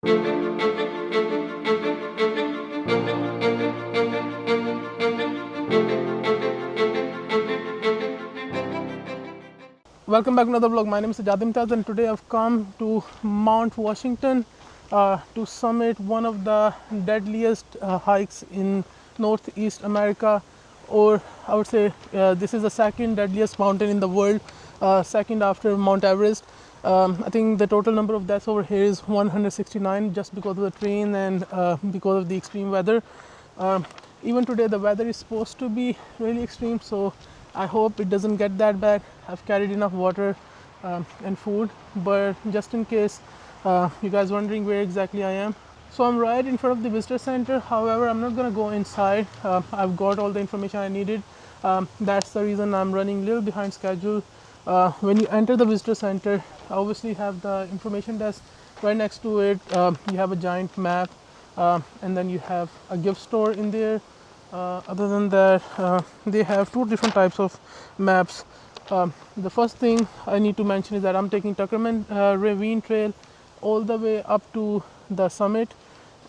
Welcome back to another vlog. My name is SAJJAD and today I've come to Mount Washington to summit one of the deadliest hikes in Northeast America, or I would say this is the second deadliest mountain in the world, second after Mount Everest. I think the total number of deaths over here is 169 just because of the terrain and because of the extreme weather. Even today the weather is supposed to be really extreme, so I hope it doesn't get that bad. I've carried enough water and food, but just in case you guys wondering where exactly I am. So I'm right in front of the visitor center. However, I'm not gonna go inside. I've got all the information I needed. That's the reason I'm running a little behind schedule. When you enter the visitor center, I obviously have the information desk. Right next to it, you have a giant map, and then you have a gift store in there. Other than that, they have two different types of maps. The first thing I need to mention is that I'm taking Tuckerman ravine trail all the way up to the summit,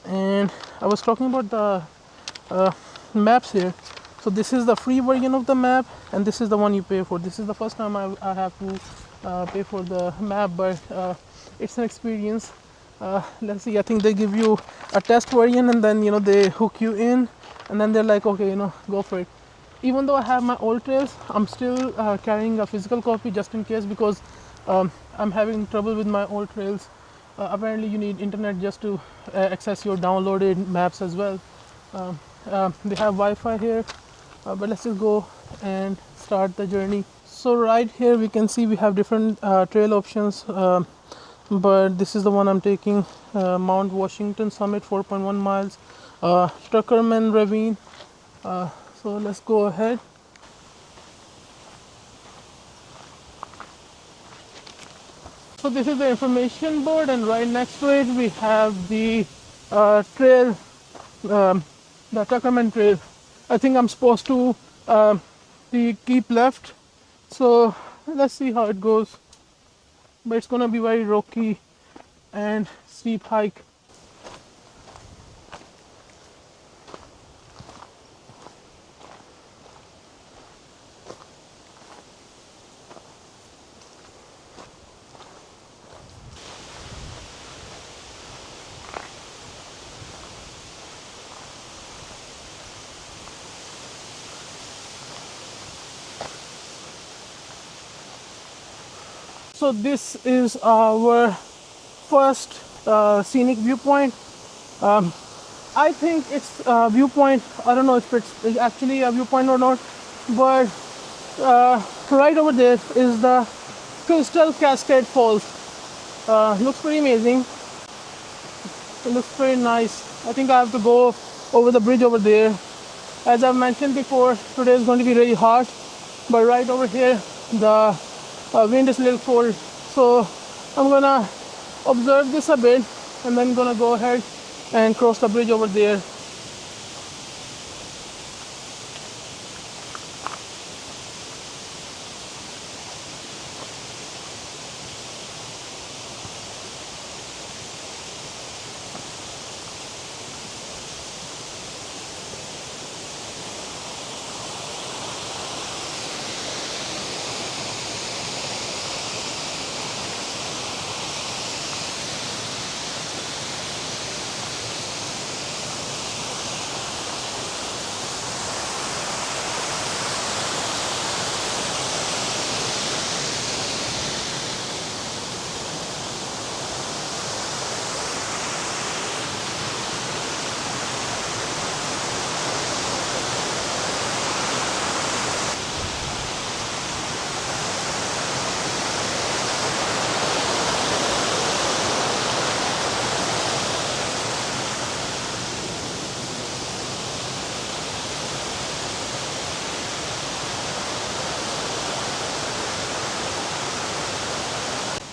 and I was talking about the maps here. So this is the free version of the map, and this is the one you pay for. This is the first time I have to pay for the map, but it's an experience. Let's see, I think they give you a test version and then they hook you in, and then they're like, okay, go for it. Even though I have my old trails, I'm still carrying a physical copy just in case, because I'm having trouble with my old trails. Apparently you need internet just to access your downloaded maps as well. They have Wi-Fi here, but let's just go and start the journey. So right here we can see we have different trail options, but this is the one I'm taking, Mount Washington Summit, 4.1 miles, Tuckerman ravine. So let's go ahead. So this is the information board, and right next to it we have the trail, the Tuckerman trail. I think I'm supposed to keep left, so let's see how it goes. But it's gonna be very rocky and steep hike. So this is our first scenic viewpoint. I think it's a viewpoint. I don't know if it's actually a viewpoint or not, but right over there is the Crystal Cascade Falls. Looks pretty amazing. It looks very nice. I think I have to go over the bridge over there. As I've mentioned before, today is going to be really hot, but right over here the wind is a little cold, so I'm gonna observe this a bit and then gonna go ahead and cross the bridge over there.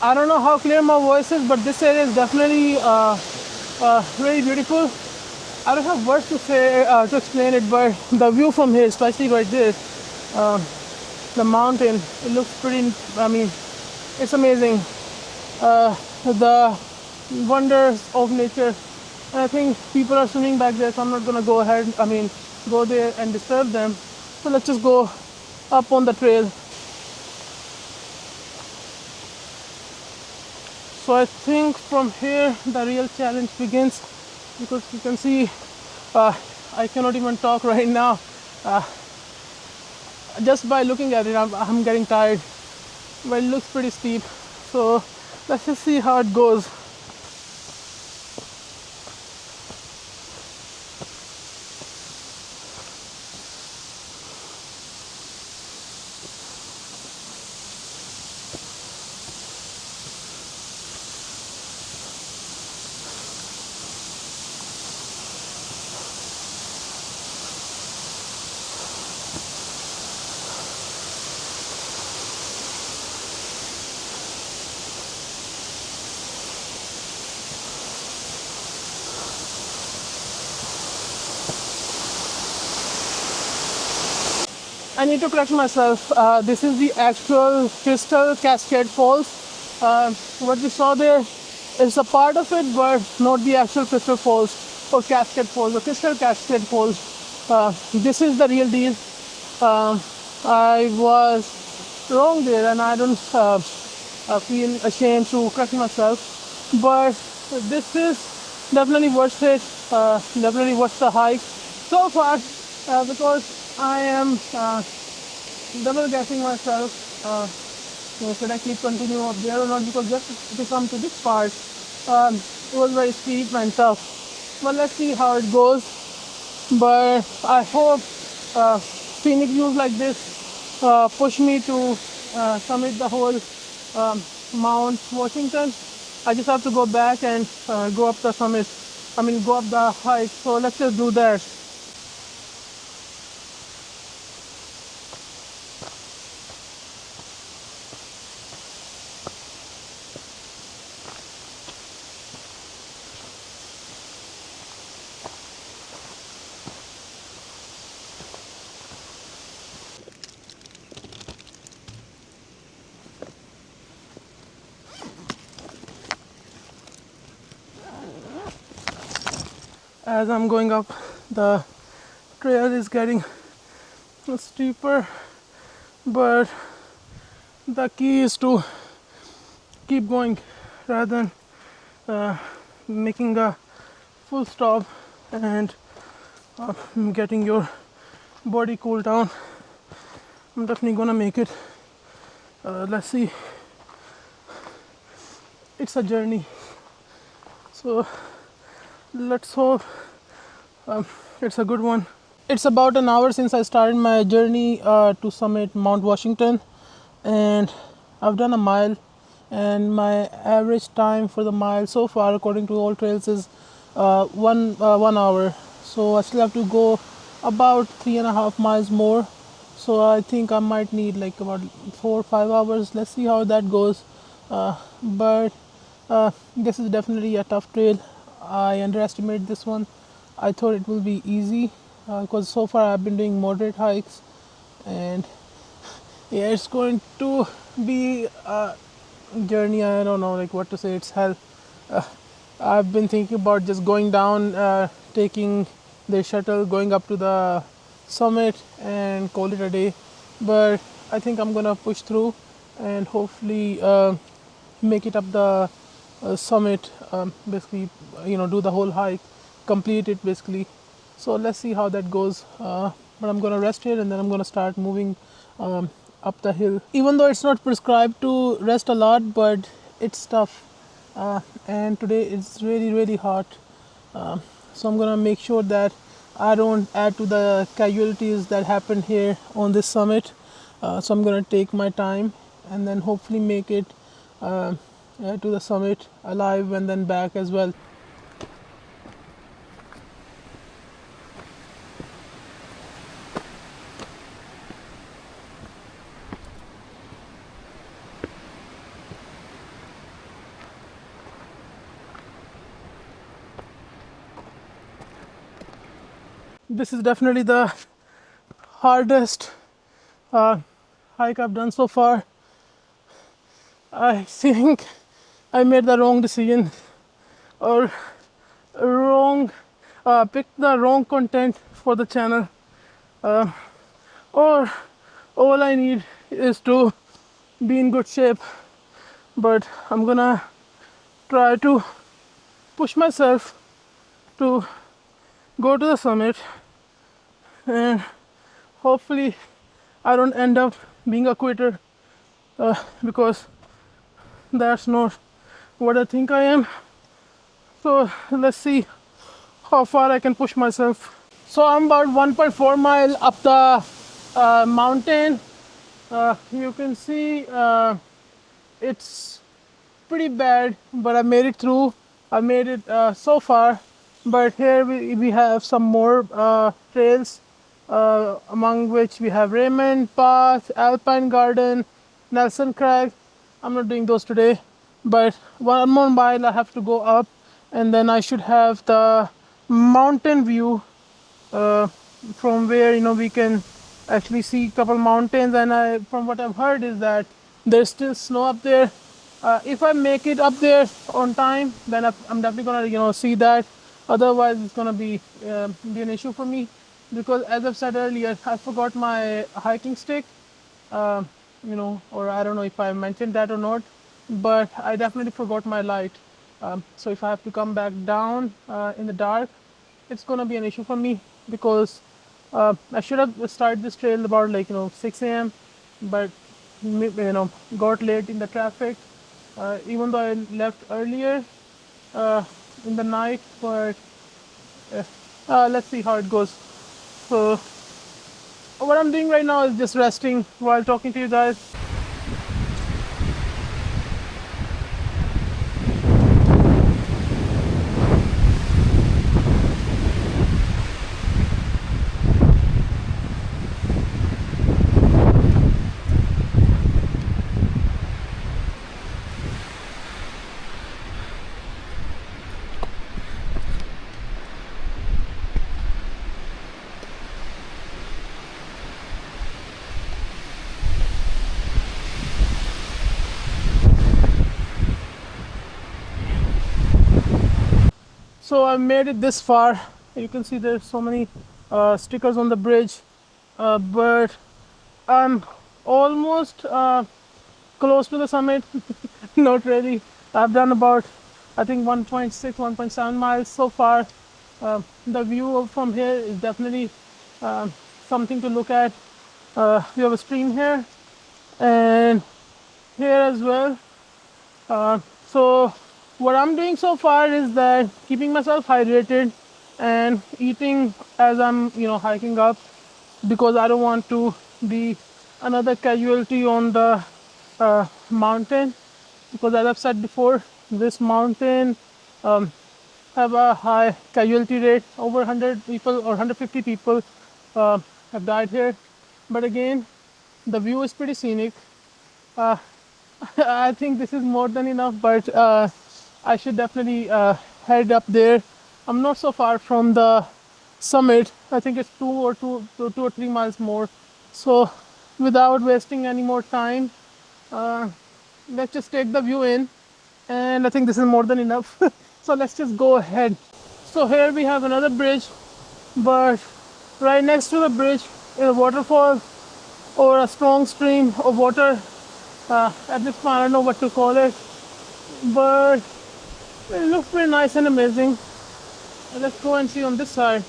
I don't know how clear my voice is, but this area is definitely really beautiful. I don't have words to say to explain it, but the view from here, especially right there, the mountain, it looks pretty, I mean, it's amazing. The wonders of nature. And I think people are swimming back there, so I'm not gonna go ahead. Go there and disturb them. So let's just go up on the trail. So I think from here the real challenge begins, because you can see I cannot even talk right now. Just by looking at it, I'm getting tired. But it looks pretty steep. So let's just see how it goes. I need to correct myself. This is the actual Crystal Cascade Falls. What we saw there is a part of it, but not the actual Crystal Falls or Cascade Falls. The Crystal Cascade Falls. This is the real deal. I was wrong there, and I don't feel ashamed to correct myself. But this is definitely worth it. Definitely worth the hike so far, because I am double guessing myself. Should I keep continuing up there or not? Because just to come to this part, it was very steep and tough. But let's see how it goes. But I hope scenic views like this push me to summit the whole Mount Washington. I just have to go back and go up the summit. Go up the hike. So let's just do that. As I'm going up, the trail is getting steeper, but the key is to keep going rather than making a full stop and getting your body cooled down. I'm definitely gonna make it. Let's see. It's a journey, so let's hope it's a good one. It's about an hour since I started my journey to summit Mount Washington, and I've done a mile, and my average time for the mile so far, according to all trails, is 1 hour. So I still have to go about 3.5 miles more. So I think I might need like about 4 or 5 hours. Let's see how that goes. But this is definitely a tough trail. I underestimated this one. I thought it will be easy because so far I've been doing moderate hikes, and yeah, it's going to be a journey. I don't know like what to say. It's hell. I've been thinking about just going down, taking the shuttle, going up to the summit and call it a day, but I think I'm gonna push through and hopefully make it up the summit, basically, do the whole hike, complete it basically. So let's see how that goes. But I'm gonna rest here and then I'm gonna start moving up the hill, even though it's not prescribed to rest a lot, but it's tough, and today it's really hot. So I'm gonna make sure that I don't add to the casualties that happened here on this summit. So I'm gonna take my time and then hopefully make it to the summit alive and then back as well. This is definitely the hardest hike I've done so far. I think I made the wrong decision. or wrong, picked the wrong content for the channel, or all I need is to be in good shape. But I'm gonna try to push myself to go to the summit, and hopefully I don't end up being a quitter, because that's not what I think I am. So let's see how far I can push myself. So I'm about 1.4 mile up the mountain. You can see it's pretty bad, but I made it through. I made it so far. But here we have some more trails, among which we have Raymond Path, Alpine Garden, Nelson Crag. I'm not doing those today, but one more mile I have to go up, and then I should have the mountain view, from where we can actually see a couple mountains. And from what I've heard is that there's still snow up there. If I make it up there on time, then I'm definitely gonna see that. Otherwise, it's gonna be an issue for me, because as I've said earlier, I forgot my hiking stick. Uh, or I don't know if I mentioned that or not, but I definitely forgot my light. So if I have to come back down in the dark, it's gonna be an issue for me, because I should have started this trail about 6 a.m. but got late in the traffic. Even though I left earlier in the night, but let's see how it goes. So what I'm doing right now is just resting while talking to you guys. So I made it this far. You can see there's so many stickers on the bridge, but I'm almost close to the summit. Not really. I've done about, I think, 1.6, 1.7 miles so far. The view from here is definitely something to look at. We have a stream here and here as well. So what I'm doing so far is that keeping myself hydrated and eating as I'm hiking up, because I don't want to be another casualty on the mountain, because as I've said before, this mountain have a high casualty rate. Over 100 people or 150 people have died here. But again, the view is pretty scenic. I think this is more than enough, but I should definitely head up there. I'm not so far from the summit. I think it's 2 or 3 miles more. So without wasting any more time, let's just take the view in, and I think this is more than enough. So let's just go ahead. So here we have another bridge, but right next to the bridge is a waterfall or a strong stream of water. At this point, I don't know what to call it, but it looks pretty nice and amazing. Let's go and see on this side.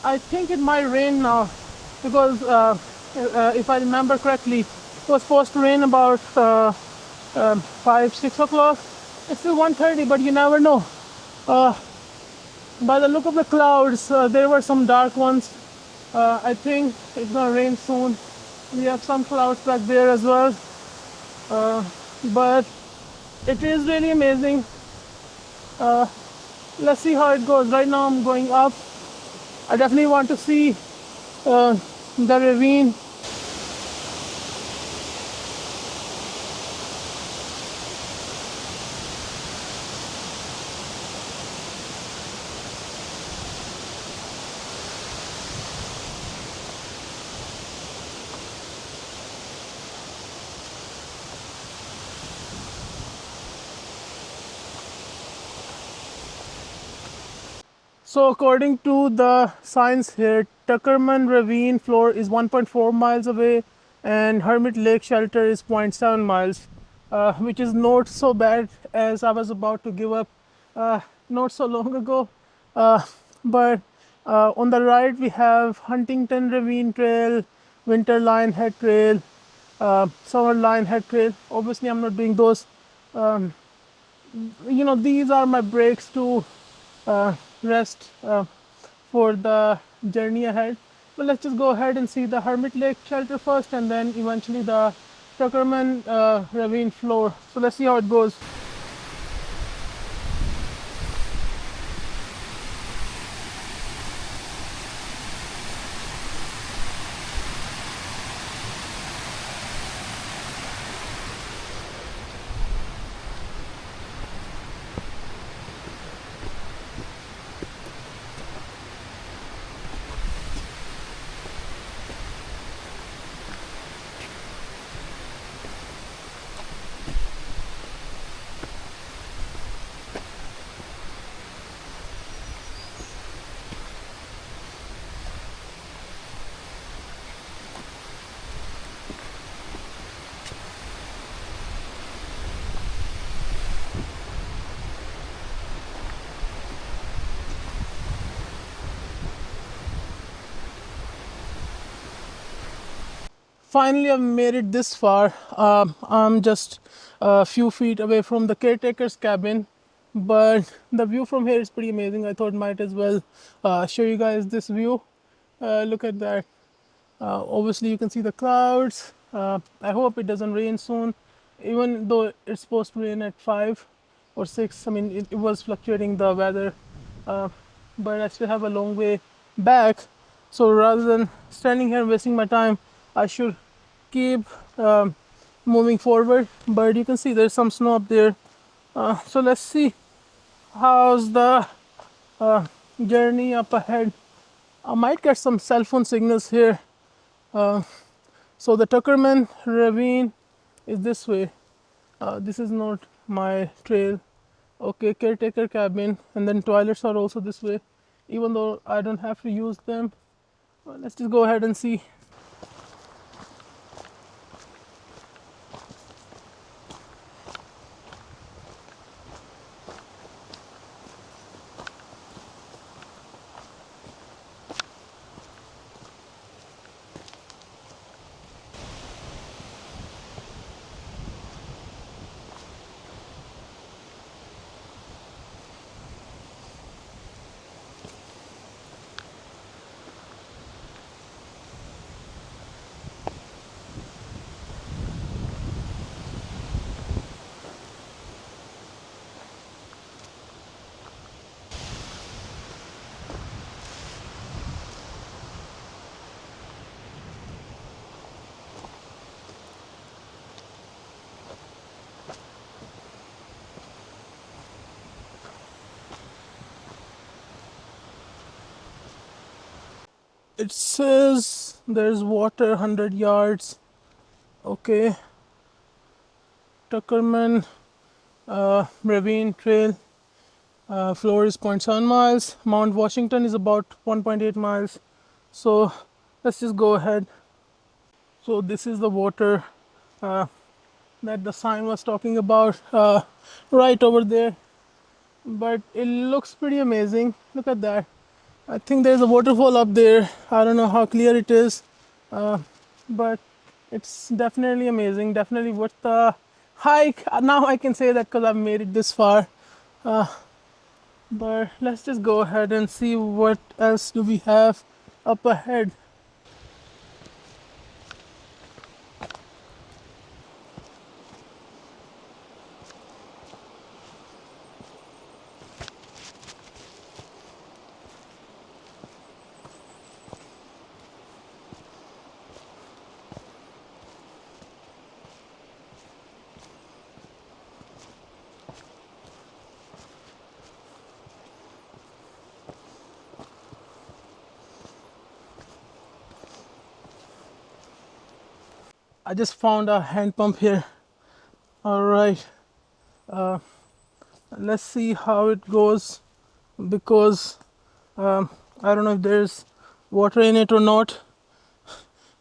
I think it might rain now, because if I remember correctly, it was supposed to rain about 5, 6 o'clock. It's still 1:30, but you never know. By the look of the clouds, there were some dark ones. I think it's gonna rain soon. We have some clouds back there as well, but it is really amazing. Let's see how it goes. Right now I'm going up. I definitely want to see the ravine. So according to the signs here, Tuckerman ravine floor is 1.4 miles away, and Hermit Lake shelter is zero point 0.7 miles, which is not so bad as I was about to give up not so long ago. Uh, but on the right we have Huntington Ravine Trail, Winter Lion Head Trail, Summer Lion Head Trail. Obviously, I'm not doing those. These are my breaks to rest for the journey ahead. But let's just go ahead and see the Hermit Lake shelter first, and then eventually the Tuckerman ravine floor. So let's see how it goes. Finally, I've made it this far. I'm just a few feet away from the caretaker's cabin, but the view from here is pretty amazing. I thought might as well show you guys this view. Look at that. Obviously, you can see the clouds. I hope it doesn't rain soon, even though it's supposed to rain at 5 or 6. I mean, it was fluctuating the weather, uh, but I still have a long way back. So rather than standing here and wasting my time, I should keep moving forward. But you can see there's some snow up there. So let's see how's the journey up ahead. I might get some cell phone signals here. So the Tuckerman ravine is this way. This is not my trail. Okay, caretaker cabin, and then toilets are also this way. Even though I don't have to use them, well, let's just go ahead and see. It says there's water 100 yards. Okay, Tuckerman ravine trail floor is 0.7 miles. Mount Washington is about 1.8 miles. So let's just go ahead. So this is the water that the sign was talking about, right over there. But it looks pretty amazing. Look at that. I think there's a waterfall up there. I don't know how clear it is, but it's definitely amazing. Definitely worth the hike. Now I can say that because I've made it this far. But let's just go ahead and see what else do we have up ahead. I just found a hand pump here. All right, let's see how it goes, because I don't know if there's water in it or not,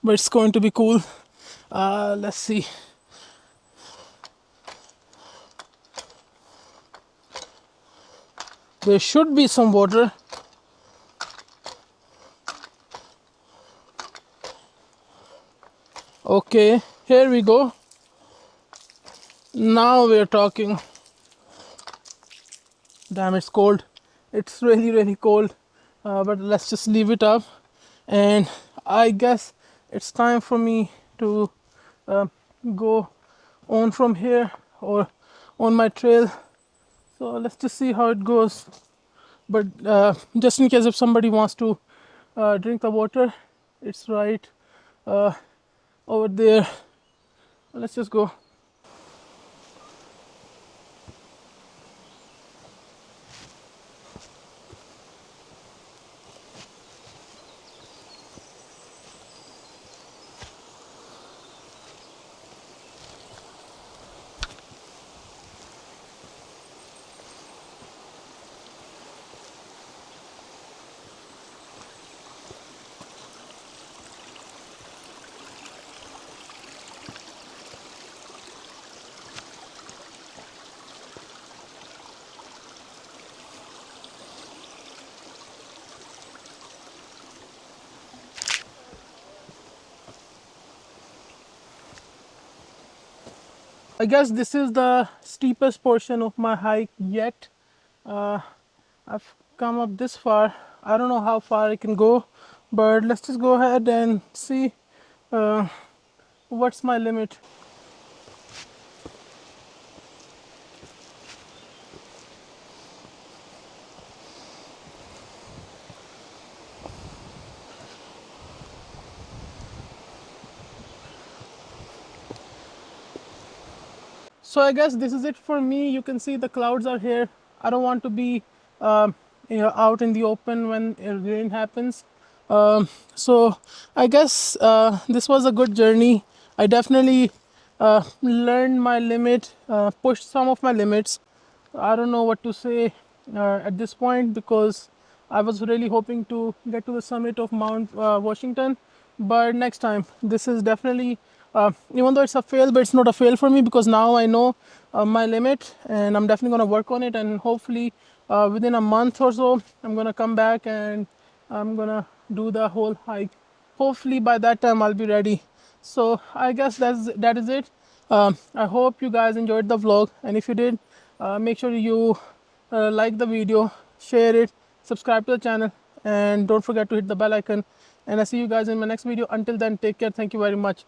but it's going to be cool. Let's see. There should be some water. Okay, here we go. Now we're talking. Damn, it's cold. It's really, really cold. But let's just leave it up. And I guess it's time for me to uh, go on from here or on my trail. So let's just see how it goes. But just in case if somebody wants to drink the water, it's right over there. Let's just go. I guess this is the steepest portion of my hike yet. Uh, I've come up this far. I don't know how far I can go, but let's just go ahead and see uh, what's my limit. So I guess this is it for me. You can see the clouds are here. I don't want to be out in the open when rain happens. So I guess this was a good journey. I definitely learned my limit, pushed some of my limits. I don't know what to say at this point because I was really hoping to get to the summit of Mount Washington, but next time. This is definitely, even though it's a fail, but it's not a fail for me because now I know my limit and I'm definitely going to work on it. And hopefully, within a month or so, I'm going to come back and I'm going to do the whole hike. Hopefully, by that time, I'll be ready. So, I guess that is it. I hope you guys enjoyed the vlog, and if you did, make sure you like the video, share it, subscribe to the channel, and don't forget to hit the bell icon. And I see you guys in my next video. Until then, take care. Thank you very much.